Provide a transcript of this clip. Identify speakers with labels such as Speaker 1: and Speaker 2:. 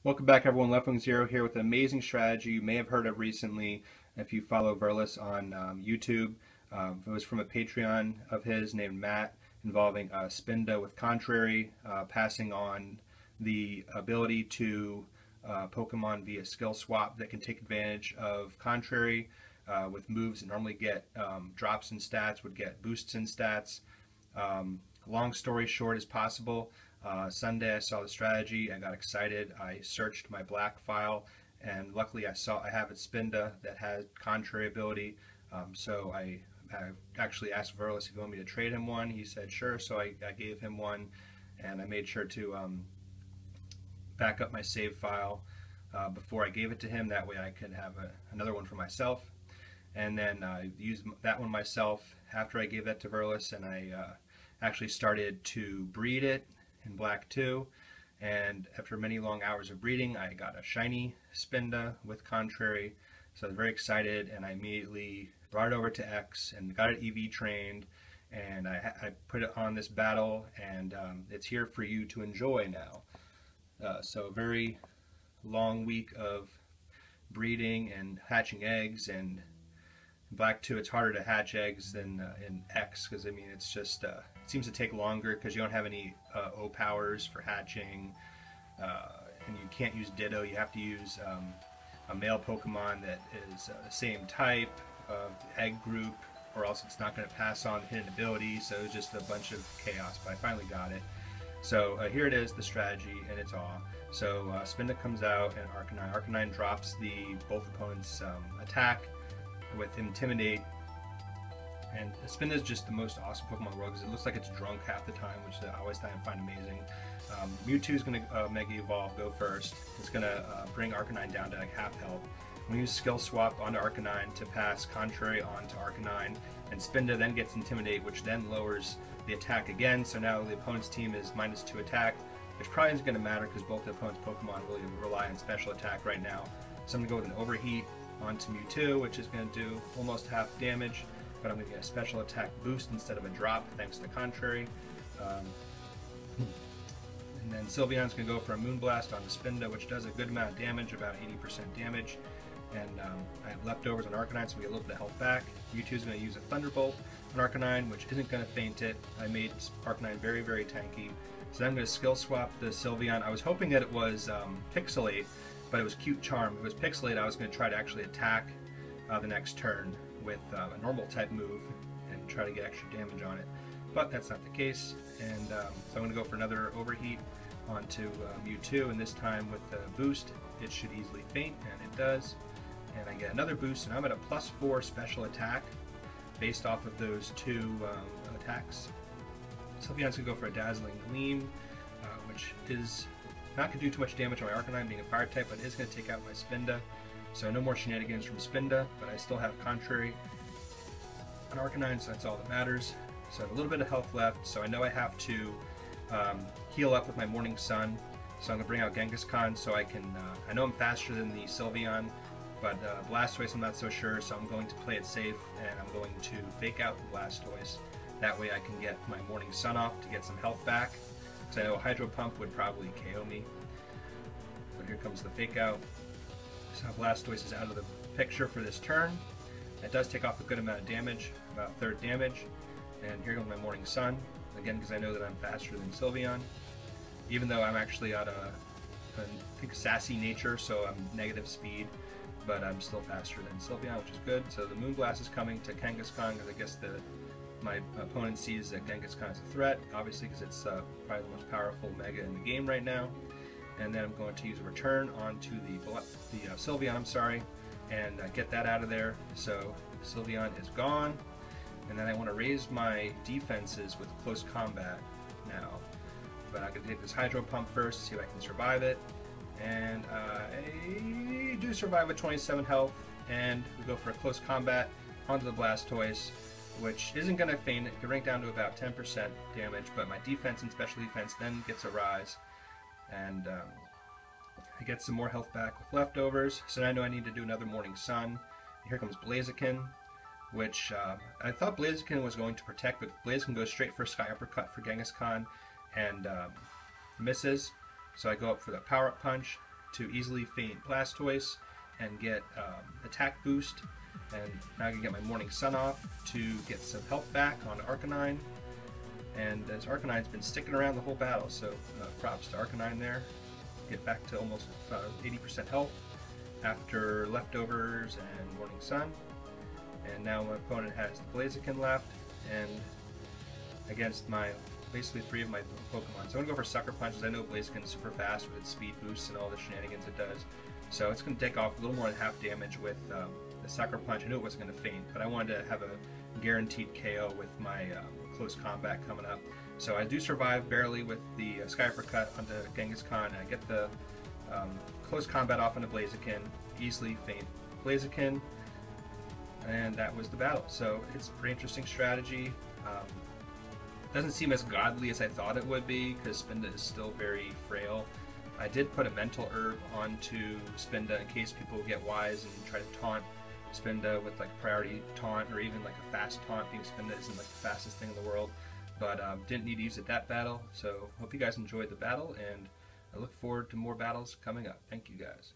Speaker 1: Welcome back, everyone. Leftwing Zero here with an amazing strategy you may have heard of recently if you follow Verlis on YouTube. It was from a Patreon of his named Matt, involving Spinda with Contrary, passing on the ability to Pokemon via skill swap that can take advantage of Contrary with moves that normally get drops in stats, would get boosts in stats. Long story short as possible, Sunday I saw the strategy, I got excited, I searched my black file, and luckily I have it Spinda that has contrary ability, so I actually asked Verlis if he wanted me to trade him one. He said sure, so I gave him one, and I made sure to back up my save file before I gave it to him, that way I could have another one for myself. And then I used that one myself after I gave that to Verlis, and I actually started to breed it in black 2, and after many long hours of breeding I got a shiny Spinda with Contrary, so I was very excited, and I immediately brought it over to X and got it EV trained, and I put it on this battle, and it's here for you to enjoy now. So a very long week of breeding and hatching eggs, and in black 2 it's harder to hatch eggs than in X, because I mean it's just it seems to take longer because you don't have any O powers for hatching, and you can't use Ditto. You have to use a male Pokemon that is the same type of egg group, or else it's not going to pass on the hidden ability. So it was just a bunch of chaos, but I finally got it. So here it is, the strategy, and it's all. So Spinda comes out, and Arcanine drops both opponents' attack with Intimidate, and Spinda is just the most awesome Pokemon in the world because it looks like it's drunk half the time, which I always find amazing. Mewtwo is going to Mega Evolve, go first. It's going to bring Arcanine down to like half health. We use Skill Swap onto Arcanine to pass Contrary onto Arcanine, and Spinda then gets Intimidate, which then lowers the attack again, so now the opponent's team is -2 attack, which probably isn't going to matter because both the opponent's Pokemon really rely on special attack right now. So I'm going to go with an Overheat onto Mewtwo, which is going to do almost half damage, but I'm going to get a special attack boost instead of a drop thanks to Contrary. And then Sylveon's going to go for a Moonblast on the Spinda, which does a good amount of damage, about 80% damage. And I have leftovers on Arcanine, so we get a little bit of health back. Mewtwo's going to use a Thunderbolt on Arcanine, which isn't going to faint it. I made Arcanine very, very tanky. So then I'm going to skill swap the Sylveon. I was hoping that it was Pixelate, but it was Cute Charm. If it was Pixelate, I was going to try to actually attack the next turn with a normal type move and try to get extra damage on it. But that's not the case, and so I'm going to go for another Overheat onto Mewtwo, and this time with the boost it should easily faint, and it does. And I get another boost, and I'm at a +4 special attack based off of those two attacks. Sylveon's going to go for a Dazzling Gleam, which is not going to do too much damage on my Arcanine being a fire type, but it is going to take out my Spinda. So no more shenanigans from Spinda, but I still have Contrary on Arcanine, so that's all that matters. So I have a little bit of health left, so I know I have to heal up with my Morning Sun. So I'm going to bring out Genghis-Khan so I can, I know I'm faster than the Sylveon, but Blastoise I'm not so sure, so I'm going to play it safe, and I'm going to fake out the Blastoise. That way I can get my Morning Sun off to get some health back, because I know a Hydro Pump would probably KO me. So here comes the fake out. So Blastoise is out of the picture for this turn. It does take off a good amount of damage, about 1/3 damage. And here comes my Morning Sun, again because I know that I'm faster than Sylveon. Even though I'm actually at I think sassy nature, so I'm negative speed, but I'm still faster than Sylveon, which is good. So the Moonblast is coming to Genghis-Khan, because I guess my opponent sees that Genghis-Khan is a threat, obviously because it's probably the most powerful Mega in the game right now. And then I'm going to use a Return onto the Sylveon, and get that out of there. So Sylveon is gone, and then I want to raise my defenses with Close Combat now. But I'm going to take this Hydro Pump first, see if I can survive it. And I do survive with 27 health, and we go for a Close Combat onto the Blastoise, which isn't going to faint. It can rank down to about 10% damage, but my defense and special defense then gets a rise. And I get some more health back with leftovers, so now I know I need to do another Morning Sun. Here comes Blaziken, which I thought Blaziken was going to protect, but Blaziken goes straight for a Sky Uppercut for Genghis-Khan and misses. So I go up for the Power Up Punch, to easily feint Blastoise and get attack boost, and now I can get my Morning Sun off to get some health back on Arcanine. And as Arcanine's been sticking around the whole battle, so props to Arcanine there. Get back to almost 80% health after leftovers and Morning Sun. And now my opponent has the Blaziken left, and against basically 3 of my Pokemon. So I'm going to go for Sucker Punch, as I know Blaziken is super fast with its speed boosts and all the shenanigans it does. So it's going to take off a little more than half damage with the Sucker Punch. I knew it wasn't going to faint, but I wanted to have a guaranteed KO with my close combat coming up. So I do survive barely with the Sky Uppercut onto Genghis-Khan. I get the close combat off on the Blaziken, easily feint Blaziken, and that was the battle. So it's a pretty interesting strategy. Doesn't seem as godly as I thought it would be, because Spinda is still very frail. I did put a mental herb onto Spinda in case people get wise and try to taunt Spinda with like priority taunt, or even like a fast taunt, being Spinda isn't like the fastest thing in the world. But didn't need to use it that battle. So hope you guys enjoyed the battle, and I look forward to more battles coming up. Thank you guys.